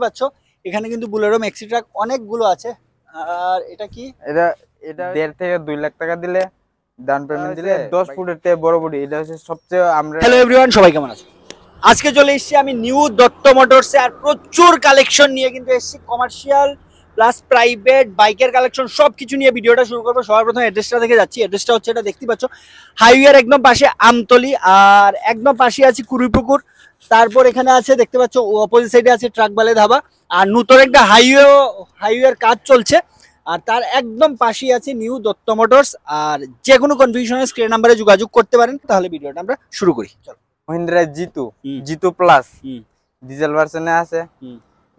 পাচ্ছ এখানে কিন্তু বুলেরো ম্যাক্সি ট্রাক অনেকগুলো আছে। আর এটা কি এটা 1.5 থেকে 2 লাখ টাকা দিলে ডাউন পেমেন্ট দিলে 10 ফুটের তে বড় বডি। এটা হচ্ছে সবচেয়ে আমরা। হ্যালো এভরিওয়ান, সবাই কেমন আছো? আজকে চলে এসেছি আমি নিউ দত্ত মোটরসে, আর প্রচুর কালেকশন নিয়ে কিন্তু এসেছি। কমার্শিয়াল প্লাস প্রাইভেট বাইকের কালেকশন সব কিছু নিয়ে ভিডিওটা শুরু করবো। সবার প্রথমে অ্যাড্রেসটা দেখে যাচ্ছি। অ্যাড্রেসটা হচ্ছে, এটা দেখতে পাচ্ছ, হাইওয়ের একদম পাশে আমতলি, আর একদম পাশে আছে কুড়িপুকুর। তারপর এখানে আছে, দেখতে পাচ্ছ অপোজিট সাইডে আছে ট্রাকবালে ধাবা, আর নতুন একটা হাইওয়ের কাজ চলছে। আর তার একদম পাশেই আছে নিউ দত্ত মোটরস। আর যে কোনো কনফিউশনের স্ক্রিন নাম্বারে যোগাযোগ করতে পারেন। তাহলে ভিডিওটা আমরা শুরু করি, চলো। মহিন্দ্রা জিতু প্লাস ডিজেল ভার্সনে আছে।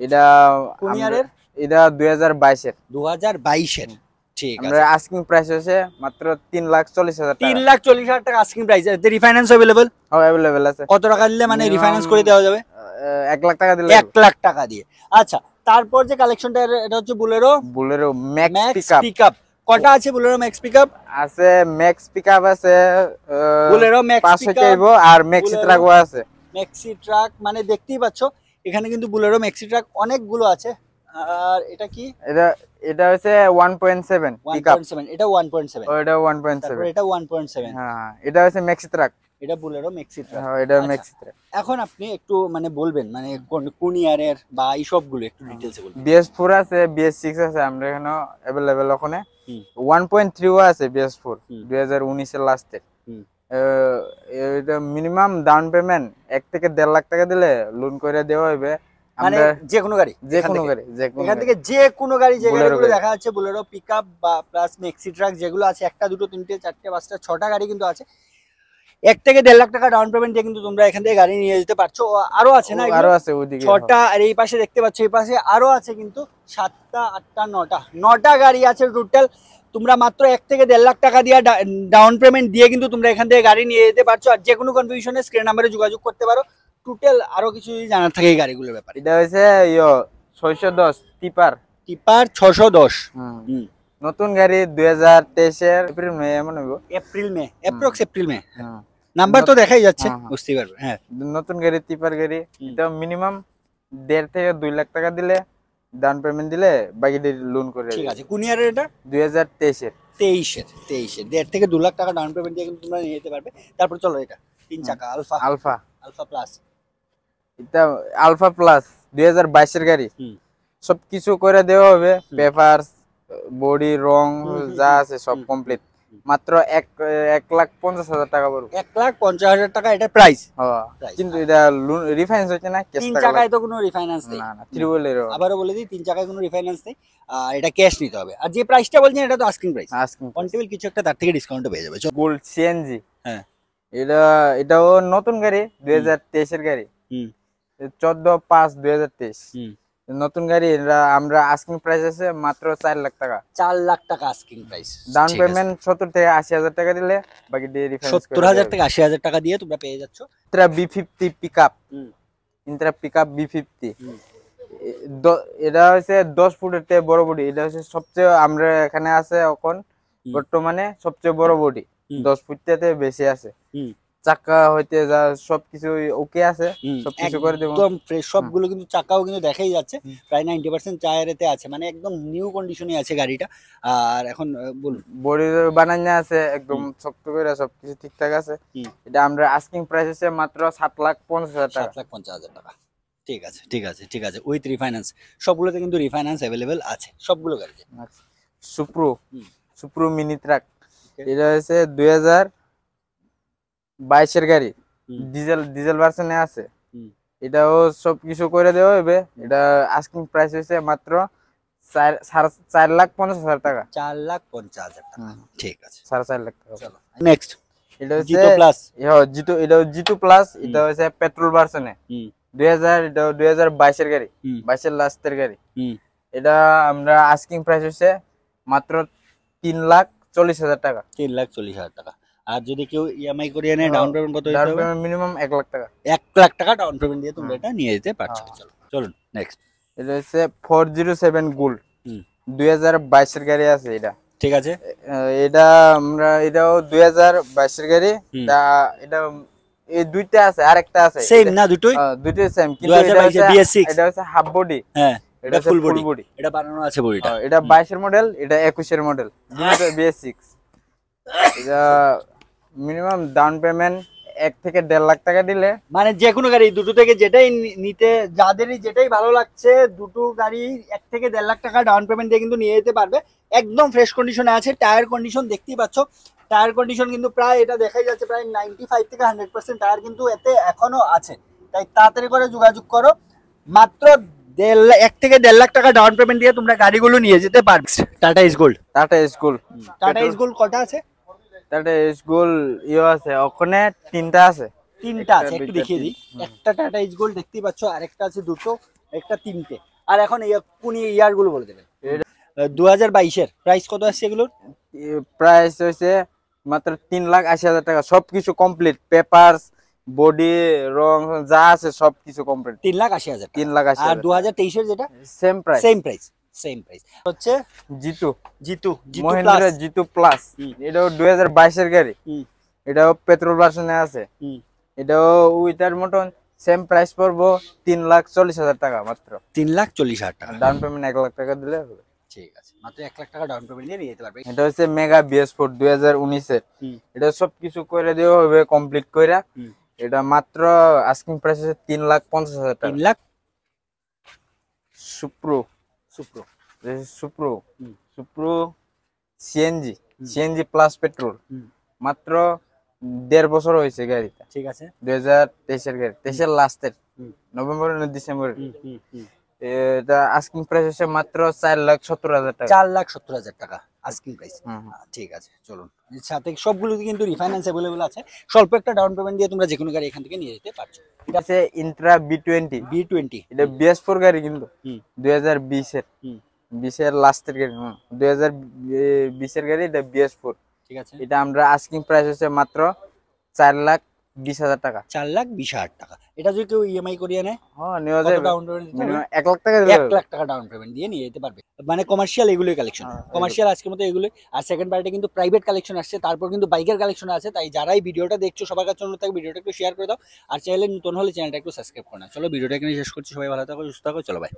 এটা কোন ইয়ারের? এটা 2022 এর। 2022 এর, ঠিক আছে। আমরা আস্কিং প্রাইস আছে মাত্র 3,40,000 টাকা। 3,40,000 টাকা আস্কিং প্রাইস। এতে রিফাইন্যান্স अवेलेबल? अवेलेबल আছে। কত টাকা দিলে মানে রিফাইন্যান্স করে দেওয়া যাবে? 1 লাখ টাকা দিলে। 1 লাখ টাকা দিয়ে। আচ্ছা, তারপর যে কালেকশনটা, এটা হচ্ছে বুলেরো ম্যাক্স পিকআপ। কটা আছে বুলেরো ম্যাক্স পিকআপ? আছে ম্যাক্স পিকআপ আছে, বুলেরো ম্যাক্স 500 পিকআপ কেইবো, আর ম্যাক্সি ট্রাকও আছে। ম্যাক্সি ট্রাক মানে দেখতেই পাচ্ছ এখানে কিন্তু বুলেরো ম্যাক্সি ট্রাক অনেকগুলো আছে। আর এটা কি? এটা হচ্ছে 1.7 পিকআপ। 1.7, এটা 1.7, এটা 1.7, এটা 1.7। হ্যাঁ এটা হচ্ছে ম্যাক্সি ট্রাক। এটা বুলেরো ম্যাক্সি ট্রাক। হ্যাঁ এটা ম্যাক্সি ট্রাক। এখন আপনি একটু মানে বলবেন, মানে কোন ইয়ারের বা এই সবগুলো একটু ডিটেইলসে বলবেন। BS4 আছে, BS6 আছে, আমরা এখানে अवेलेबल ওখানে। 1.3 আছে BS4 2019 এর লাস্টে। এটা মিনিমাম ডাউন পেমেন্ট 1 থেকে 1.5 লাখ টাকা দিলে লোন করে দেওয়া হবে। মানে যে কোনো গাড়ি, এখান থেকে যে কোনো গাড়ি, যে গাড়িগুলো দেখা যাচ্ছে বুলেরো পিকআপ বা প্লাস ম্যাক্সি ট্রাক যেগুলো আছে, একটা দুটো তিনটে চারটে পাঁচটা ছটা গাড়ি কিন্তু আছে। 1 থেকে 1.5 লাখ টাকা ডাউন পেমেন্ট দিয়ে কিন্তু তোমরা এখান থেকে গাড়ি নিয়ে যেতে পারছো। আরো আছে না? আরো আছে ওইদিকে ছটা। আর এই পাশে দেখতে পাচ্ছ, এই পাশে আরো আছে কিন্তু 7টা 8টা 9টা গাড়ি আছে টোটাল। তোমরা মাত্র 1 থেকে 1.5 লাখ টাকা দিয়ে ডাউন পেমেন্ট দিয়ে কিন্তু তোমরা এখান থেকে গাড়ি নিয়ে যেতে পারছো। আর যে কোনো কনফিউশনে স্ক্রিন নাম্বারে যোগাযোগ করতে পারো। টোটাল আরো কিছু যদি জানার থাকে এই গাড়িগুলোর ব্যাপারে। এটা হচ্ছে 610 টিপার 610। নতুন গাড়ি 2023 এর এপ্রিল মে এমন হইব। April May, approx April May. Number তো দেখাই যাচ্ছে, বুঝতেই পারবে। হ্যাঁ, নতুন গাড়ি টিপার গাড়ি। এটা মিনিমাম 1.5 থেকে 2 লাখ টাকা দিলে ডাউন পেমেন্ট দিলে বাকিটা লোন করে। ঠিক আছে। কোন ইয়ারের এটা? 2023 এর। 23 এর 1.5 থেকে 2 লাখ টাকা ডাউন পেমেন্ট দিয়ে কিন্তু তোমরা নিয়ে যেতে পারবে। তারপর চলো, এটা 3 চাকা আলফা প্লাস। এটা আলফা প্লাস 2022 এর গাড়ি। সবকিছু করে দেওয়া হবে, পেপারস বডি রং যা আছে সব কমপ্লিট। মাত্র 1,50,000 টাকা পড়বে। 1,50,000 টাকা এটা প্রাইস। কিন্তু এটা রিফাইন্যান্স হচ্ছে না, ক্যাশ 3 টাকা চাকায় তো কোনো রিফাইন্যান্স নেই। না ত্রিবলের। আবারও বলে দিই, 3 চাকায় কোনো রিফাইন্যান্স নেই। এটা ক্যাশ নিতে হবে। আর যে প্রাইসটা বলছেন এটা তো আস্কিং প্রাইস। অন টেবিল কিছু একটা তার থেকে ডিসকাউন্টও পেয়ে যাবে। Gold CNG. হ্যাঁ, এটাও নতুন গাড়ি, 2023 এর গাড়ি। 14/5/2023 নতুন গাড়ি। আমরা আস্কিং প্রাইস আছে মাত্র 4 লাখ টাকা। 4 লাখ টাকা আস্কিং প্রাইস। ডাউন পেমেন্ট 70 থেকে 80,000 টাকা দিলে বাকি দিয়ে রিফাইন্যান্স 70,000 থেকে 80,000 টাকা দিয়ে তোমরা পেয়ে যাচ্ছ। Intra B50 pickup. Intra pickup B50। এটা হচ্ছে 10 ফুটের তে বড় বডি। এটা হচ্ছে সবচেয়ে আমরা এখানে আছে এখন বর্তমানে সবচেয়ে বড় বডি। 10 ফুট থেকে বেশি আছে। চাকা হইতে যা সবকিছু ওকে আছে, সবকিছু করে দেব একদম ফ্রেশ। সবগুলো কিন্তু চাকাও কিন্তু দেখাই যাচ্ছে প্রায় 90% টায়ারেতে আছে, মানে একদম নিউ কন্ডিশনে আছে গাড়িটা। আর এখন বলুন, বডি বানানো আছে একদম শক্ত করে, সবকিছু ঠিকঠাক আছে। এটা আমরা আস্কিং প্রাইস আছে মাত্র 7,50,000 টাকা। 7,50,000 টাকা। ঠিক আছে উইথ রিফাইন্যান্স। সবগুলোতে কিন্তু রিফাইন্যান্স अवेलेबल আছে সবগুলো গাড়িতে। সুপ্রো মিনি ট্রাক। এটা হচ্ছে 2022 এর গাড়ি, ডিজেল ভার্সনে আছে। এটাও সবকিছু করে দেওয়া হবে। এটা আস্কিং প্রাইস হচ্ছে মাত্র 4,50,000 টাকা। 4,50,000 টাকা, ঠিক আছে। 4.5 লাখ টাকা। চলো নেক্সট। এটা হচ্ছে জিতো প্লাস। এটা জিতু প্লাস। এটা হচ্ছে পেট্রোল ভার্সনে। 2022 এর গাড়ি, 22 এর লাস্টের গাড়ি। এটা আমরা আস্কিং প্রাইস হচ্ছে মাত্র 3,40,000 টাকা। 3,40,000 টাকা। আর যদি কেউ ইএমআই করে নেয়, ডাউন পেমেন্ট কত দিতে হবে? মিনিমাম 1 লাখ টাকা। 1 লাখ টাকা ডাউন পেমেন্ট দিয়ে তোমরা এটা নিয়ে যেতে পারছো। চলুন নেক্সট। এটা হচ্ছে 407 গোল্ড। 2022 এর গাড়ি আছে এটা। ঠিক আছে। এটা আমরা এটাও 2022 এর গাড়ি। এটা এই দুইটা আছে, আরেকটা আছে সেম না দুটোই? দুইটাই সেম, কিন্তু 2022 এর BS6 এটা হচ্ছে হাফ বডি, হ্যাঁ এটা এটা ফুল ফুল বডি, বডি। এটা বানানো আছে বডিটা। এটা 22 এর মডেল, এটা 21 এর মডেল, দুটো BS6। এটা মিনিমাম ডাউন পেমেন্ট 1 থেকে 1.5 লাখ টাকা দিলে, মানে যে কোনো গাড়ি দুটো থেকে যেটাই নিতে, যাদেরই যেটাই ভালো লাগছে, দুটো গাড়ি 1 থেকে 1.5 লাখ টাকা ডাউন পেমেন্ট দিয়ে কিন্তু নিয়ে যেতে পারবে। একদম ফ্রেশ কন্ডিশনে আছে, টায়ার কন্ডিশন দেখতেই পাচ্ছ, টায়ার কন্ডিশন কিন্তু প্রায় এটা দেখাই যাচ্ছে প্রায় 95 থেকে 100% টায়ার কিন্তু এতে এখনো আছে। তাই তাড়াতাড়ি করে যোগাযোগ করো, মাত্র 1 থেকে 1.5 লাখ টাকা ডাউন পেমেন্ট দিয়ে তোমরা গাড়িগুলো নিয়ে যেতে পারবে। টাটা ইস গোল্ড, টাটা স্কুল, টাটা ইস গোল্ড কটা আছে? টাটা স্কুল আছে, ওখানে 3টা আছে। 3টা আছে, একটু দেখিয়ে দিই। একটা টাটা ইস গোল্ড দেখতেই পাচ্ছ, আরেকটা আছে দুটো, একটা 3টে। আর এখন কোন ইয়ার গুলো বলে দেবেন? 2022 এর প্রাইস কত আসছে এগুলোর? প্রাইস হয়েছে মাত্র 3,80,000 টাকা, সবকিছু কমপ্লিট, পেপারস, বডি, রং যা আছে সবকিছু কমপ্লিট, 3,80,000 টাকা। 3,80,000। আর 2023 এর যেটা same price, same price, same price হচ্ছে জিতু, জিতু, জিতু মহিন্দ্রা প্লাস। জিতু প্লাস। এটাও 2022 এর গাড়ি, এটাও পেট্রোল ভার্সনে আছে, এটাও উইটার মতন সেম প্রাইস পড়বো 3,40,000 টাকা মাত্র। 3,40,000 টাকা ডাউন পেমেন্ট 1 লাখ টাকা দিলে হবে। ঠিক আছে, মাত্র 1 লাখ টাকা ডাউন পেমেন্ট দিয়ে নিয়ে যেতে পারবে। এটা হচ্ছে মেগা BS4 2019 এর, এটা সবকিছু করে দেওয়া হবে কমপ্লিট কইরা। এটা মাত্র আস্কিং প্রাইস হচ্ছে 3,50,000 টাকা। 3 লাখ। সুপ্রো, সুপ্রো, সুপ্রো, সুপ্রো সিএনজি প্লাস পেট্রোল, মাত্র 1.5 বছর হয়েছে গাড়িটা। ঠিক আছে, 2023 এর গাড়ি, 23 এর লাস্টের নভেম্বর না ডিসেম্বর। এটা আস্কিং প্রাইস হচ্ছে মাত্র 4,70,000 টাকা। 4,70,000 টাকা আস্কিং প্রাইস। ঠিক আছে, চলুন। এর সাথে সবগুলোতে কিন্তু রিফাইন্যান্স अवेलेबल আছে, স্বল্প একটা ডাউন পেমেন্ট দিয়ে তোমরা যে কোনো গাড়ি এখান থেকে নিয়ে যেতে পারছো। এটা আছে ইন্ট্রা B20, এটা BS4 গাড়ি কিন্তু 2020 এর, 20 এর লাস্টের গাড়ি, 2020 এর গাড়ি, এটা BS4। ঠিক আছে, এটা আমরা আস্কিং প্রাইস হচ্ছে মাত্র 4,20,000 টাকা। 4,20,000 টাকা। এটা যদি কেউ ইএমআই করিয়ে নেয়, হ্যাঁ নেওয়া যাবে, ডাউন পেমেন্ট মিনিমাম 1 লাখ টাকা 1 লাখ টাকা ডাউন পেমেন্ট দিয়ে নিয়ে যেতে পারবে। মানে কমার্শিয়াল এগুলোই কালেকশন, কমার্শিয়াল আজকের মতো এগুলোই। আর সেকেন্ড পার্টে কিন্তু প্রাইভেট কালেকশন আসছে, তারপর কিন্তু বাইকের কালেকশন আছে। তাই যারাই ভিডিওটা দেখছো সবার কাছে অনুরোধ থাকবে ভিডিওটা একটু শেয়ার করে দাও, আর চ্যানেলে নতুন হলে চ্যানেলটা একটু সাবস্ক্রাইব করে নাও। চলো ভিডিওটা এখানে শেষ করছি, সবাই ভালো থাকো, সুস্থ থাকো, চলো বাই।